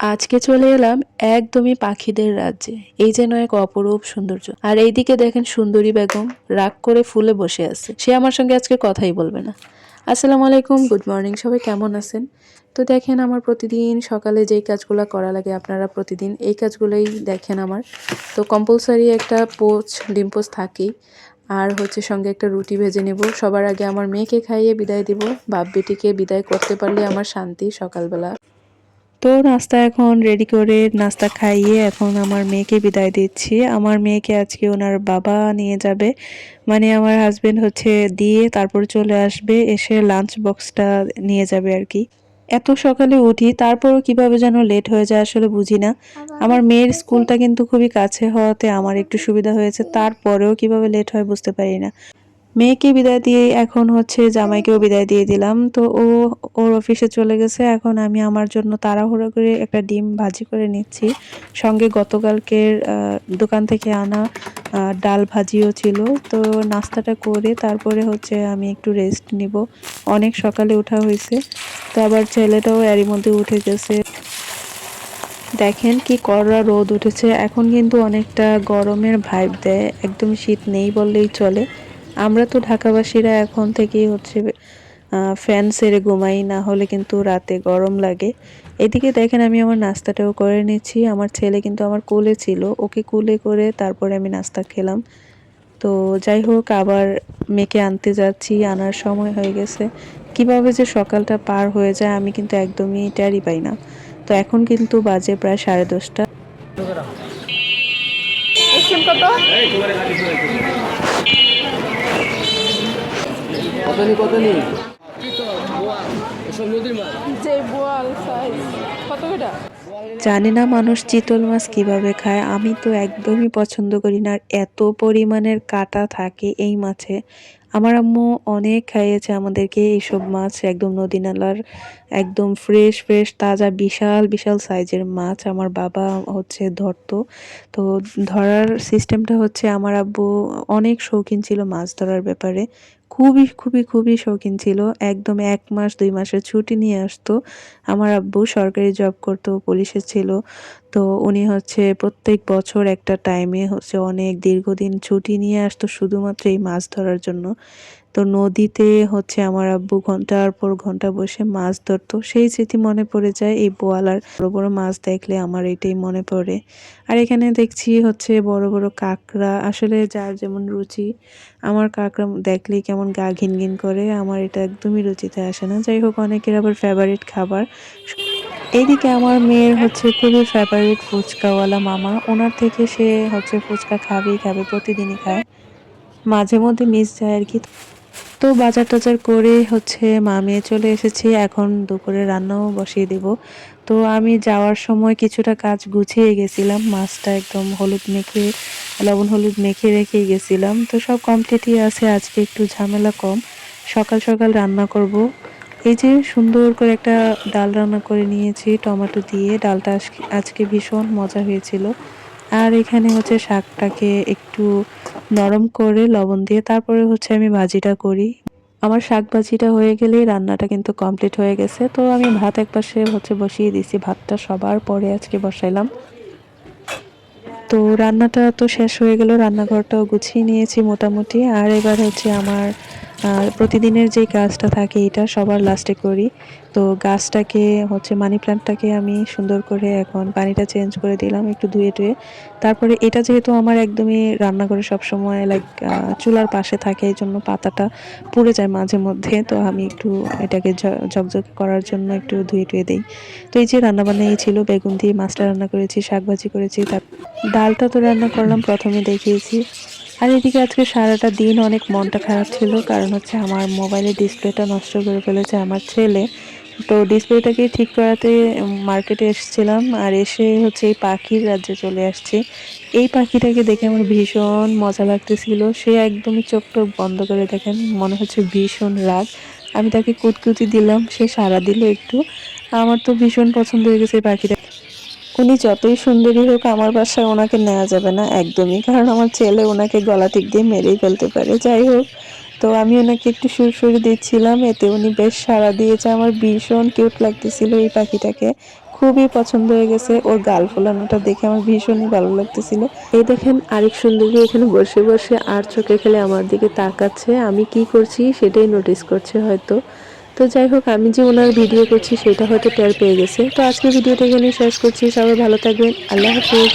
আজকে চলে এলাম একদমই পাখিদের রাজ্যে। এই যেন এক অপরূপ সৌন্দর্য। আর এইদিকে দেখেন সুন্দরী বেগম রাগ করে ফুলে বসে আছে। সে আমার সঙ্গে আজকে কথাই বলবে না। আসসালামু আলাইকুম, গুড মর্নিং, সবাই কেমন আছেন? তো দেখেন আমার প্রতিদিন সকালে যেই কাজগুলো করা লাগে আপনারা প্রতিদিন এই কাজগুলোই দেখেন আমার। তো কম্পালসারি একটা ডিম পোচ থাকেই। আর হচ্ছে সঙ্গে একটা রুটি ভেজে নেব। সবার আগে আমার মেয়েকে খাইয়ে বিদায় দিব। বাপ বেটিকে বিদায় করতে পারলে আমার শান্তি সকালবেলা। তো নাস্তা এখন রেডি করে নাস্তা খাইয়ে এখন আমার মেয়েকে বিদায় দিচ্ছি। আমার মেয়েকে আজকে ওনার বাবা নিয়ে যাবে, মানে আমার হাজবেন্ড হচ্ছে দিয়ে তারপর চলে আসবে, এসে লাঞ্চ বক্সটা নিয়ে যাবে আর কি। এত সকালে উঠি তারপরও কিভাবে যেন লেট হয়ে যায় আসলে বুঝি না। আমার মেয়ের স্কুলটা কিন্তু খুবই কাছে হওয়াতে আমার একটু সুবিধা হয়েছে, তারপরেও কিভাবে লেট হয় বুঝতে পারি না। মেয়েকে বিদায় দিয়ে এখন হচ্ছে জামাইকেও বিদায় দিয়ে দিলাম। তো ও ওর অফিসে চলে গেছে। এখন আমি আমার জন্য তাড়াহুড়ো করে একটা ডিম ভাজি করে নিচ্ছি। সঙ্গে গতকালকের দোকান থেকে আনা ডাল ভাজিও ছিল। তো নাস্তাটা করে তারপরে হচ্ছে আমি একটু রেস্ট নিব। অনেক সকালে ওঠা হয়েছে। তো আবার ছেলেটাও এরই মধ্যে উঠে গেছে। দেখেন কি কড়া রোদ উঠেছে, এখন কিন্তু অনেকটা গরমের ভাইব দেয়, একদম শীত নেই বললেই চলে। আমরা তো ঢাকাবাসীরা এখন থেকেই হচ্ছে ফ্যান ছেড়ে ঘুমাই, না হলে কিন্তু রাতে গরম লাগে। এদিকে দেখেন আমি আমার নাস্তাটাও করে নিচ্ছি। আমার ছেলে কিন্তু আমার কোলে ছিল, ওকে কোলে করে তারপরে আমি নাস্তা খেলাম। তো যাই হোক, আবার মেয়েকে আনতে যাচ্ছি, আনার সময় হয়ে গেছে। কিভাবে যে সকালটা পার হয়ে যায় আমি কিন্তু একদমই টেরই পাই না। তো এখন কিন্তু বাজে প্রায় 10:30। জানি না মানুষ চিতল মাছ কিভাবে খায়, আমি তো একদমই পছন্দ করি না। আর এত পরিমাণের কাঁটা থাকে এই মাছে। আমার আম্মু অনেক খাইয়েছে আমাদেরকে এইসব মাছ, একদম নদী নালার একদম ফ্রেশ ফ্রেশ তাজা বিশাল বিশাল সাইজের মাছ আমার বাবা হচ্ছে ধরতো। তো ধরার সিস্টেমটা হচ্ছে আমার আব্বু অনেক শৌখিন ছিল মাছ ধরার ব্যাপারে। খুবই খুবই খুবই শৌখিন ছিল। একদম 1 মাস 2 মাসের ছুটি নিয়ে আসতো। আমার আব্বু সরকারি জব করতো, পুলিশে ছিল। তো উনি হচ্ছে প্রত্যেক বছর একটা টাইমে হচ্ছে অনেক দীর্ঘদিন ছুটি নিয়ে আসতো শুধুমাত্র এই মাছ ধরার জন্য। তো নদীতে হচ্ছে আমার আব্বু ঘন্টার পর ঘন্টা বসে মাছ ধরতো, সেই স্মৃতি মনে পড়ে যায়। এই বোয়াল আর বড় বড় মাছ দেখলে আমার এটাই মনে পড়ে। আর এখানে দেখছি হচ্ছে বড় বড় কাঁকড়া, আসলে যার যেমন রুচি। আমার কাঁকড়া দেখলেই কেমন গা ঘিন ঘিন করে, আমার এটা একদমই রুচিতে আসে না। যাই হোক, অনেকের আবার ফেভারিট খাবার। এইদিকে আমার মেয়ের হচ্ছে খুবই ফেভারিট ফুচকাওয়ালা মামা, ওনার থেকে সে হচ্ছে ফুচকা খাবেই খাবে, প্রতিদিনই খায়, মাঝে মধ্যে মিস যায় আর কি। তো বাজার টাজার করে হচ্ছে মা মেয়ে চলে এসেছি, এখন দুপুরে রান্নাও বসিয়ে দিব। তো আমি যাওয়ার সময় কিছুটা কাজ গুছিয়ে গেছিলাম, মাছটা একদম হলুদ মেখে লবণ হলুদ মেখে রেখে গেছিলাম। তো সব কমপ্লিটই আছে, আজকে একটু ঝামেলা কম। সকাল সকাল রান্না করব। এই যে সুন্দর করে একটা ডাল রান্না করে নিয়েছি টমেটো দিয়ে, ডালটা আজকে ভীষণ মজা হয়েছিল। আর এখানে হচ্ছে শাকটাকে একটু নরম করে লবণ দিয়ে তারপরে হচ্ছে আমি ভাজিটা করি। আমার শাক ভাজিটা হয়ে গেলেই রান্নাটা কিন্তু কমপ্লিট হয়ে গেছে। তো আমি ভাত একপাশে হচ্ছে বসিয়ে দিছি, ভাতটা সবার পরে আজকে বসাইলাম। তো রান্নাটা তো শেষ হয়ে গেল, রান্নাঘরটাও গুছিয়ে নিয়েছি মোটামুটি। আর এবার হচ্ছে আমার প্রতিদিনের যে কাজটা থাকে এটা সবার লাস্টে করি। তো গাছটাকে হচ্ছে মানি প্ল্যান্টটাকে আমি সুন্দর করে এখন পানিটা চেঞ্জ করে দিলাম একটু ধুয়ে টুয়ে। তারপরে এটা যেহেতু আমার একদমই রান্নাঘরে সবসময় লাইক চুলার পাশে থাকে, এই জন্য পাতাটা পুড়ে যায় মাঝে মধ্যে। তো আমি একটু এটাকে ঝকঝকে করার জন্য একটু ধুয়ে টুয়ে দিই। তো এই যে রান্নাবান্না এই ছিল, বেগুন দিয়ে মাছটা রান্না করেছি, শাক ভাজি করেছি, ডালটা তো রান্না করলাম, প্রথমে দেখিয়েছি। আর এদিকে আজকে সারাটা দিন অনেক মনটা খারাপ ছিল, কারণ হচ্ছে আমার মোবাইলের ডিসপ্লেটা নষ্ট করে ফেলেছে আমার ছেলে। তো ডিসপ্লেটাকে ঠিক করাতে মার্কেটে এসেছিলাম, আর এসে হচ্ছে এই পাখির রাজ্যে চলে আসছি। এই পাখিটাকে দেখে আমার ভীষণ মজা লাগতেছিল, সে একদমই চোখ টোক বন্ধ করে, দেখেন মনে হচ্ছে ভীষণ রাগ। আমি তাকে কুতকুতি দিলাম, সে সাড়া দিল একটু। আমার তো ভীষণ পছন্দ হয়ে গেছে এই পাখিটা। উনি যতই সুন্দরী হোক আমার বাসায় ওনাকে নেওয়া যাবে না একদমই, কারণ আমার ছেলে ওনাকে গলা টিপ দিয়ে মেরেই ফেলতে পারে। যাই হোক, তো আমি ওনাকে একটু সুরসুরি দিচ্ছিলাম, এতে উনি বেশ সাড়া দিয়েছে। আমার ভীষণ কিউট লাগতেছিল এই পাখিটাকে, খুবই পছন্দ হয়ে গেছে। ওর গাল ফোলানোটা দেখে আমার ভীষণই ভালো লাগতেছিল। এই দেখেন আরেক সুন্দরী এখানে বসে বসে আর চোখে খেলে আমার দিকে তাকাচ্ছে, আমি কি করছি সেটাই নোটিস করছে হয়তো। তো যাই হোক, আমি যে ওনার ভিডিও করছি সেটা হয়তো টের পেয়ে গেছে। তো আজকে ভিডিওটা এখানেই শেষ করছি। সবাই ভালো থাকবেন। আল্লাহ হাফিজ।